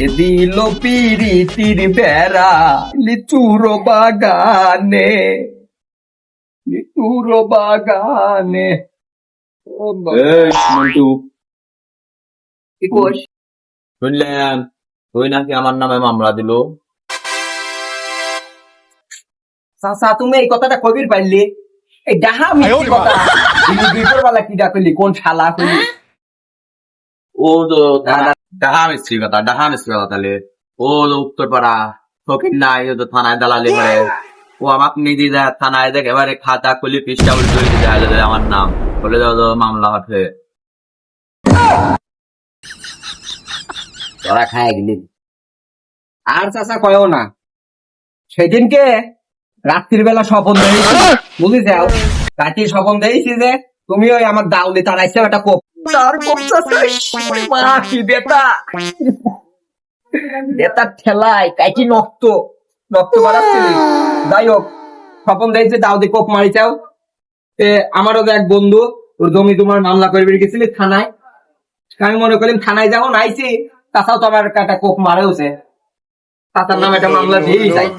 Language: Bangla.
এ দিল পিরিতির বেড়া লিচুর বাগানে, লিচুর বাগানে। ও মন্টু, কি কোষ? শুনলাম তুই নাকি আমার নামে মামলা দিল। চাচা তুমি এই কথাটা কবির পাইলি? এই ডাহা মিষ্টি কথা দুপুর বেলা কি ডাকলি? কোন শালা কইলি? ও তো ডাহা মিস্ত্রি কথা, ডাহা মিস্ত্রি কথা। তাহলে ও তো উত্তরপাড়া ফকির নাই, ও তো থানায় দালালি করে। ও আমাকে নিয়ে যায় থানায়, দেখ এবারে খাতা খুলি পৃষ্ঠা উল্টো দেয় আমার নাম, বলে দাও তো মামলা আছে। তোরা খায় গেলি। আর চাচা কয়ও না, সেদিনকে রাত্রির বেলা স্বপন দেখেছি, বুঝলি যাও রাত্রির স্বপন দেখেছি যে তুমি ওই আমার দাউলি তাড়াইছে একটা কোপ, তার কোপ চাচা, ওরে মা কি বেটা, বেতার ঠেলায় কাইটি নক্ত নক্ত বাড়াচ্ছিলি। যাই হোক, স্বপন দেখছে দাউদি কোপ মারিছাও। আমারও তো এক বন্ধু, ওর জমি তোমার মামলা করে বেরিয়ে গেছিলি থানায়। আমি মনে করলাম থানায় যাবো নাইছি, তাছাড়াও তো আমার একটা কোপ মারেওছে, তাতার নামে একটা মামলা দিয়েই যায়।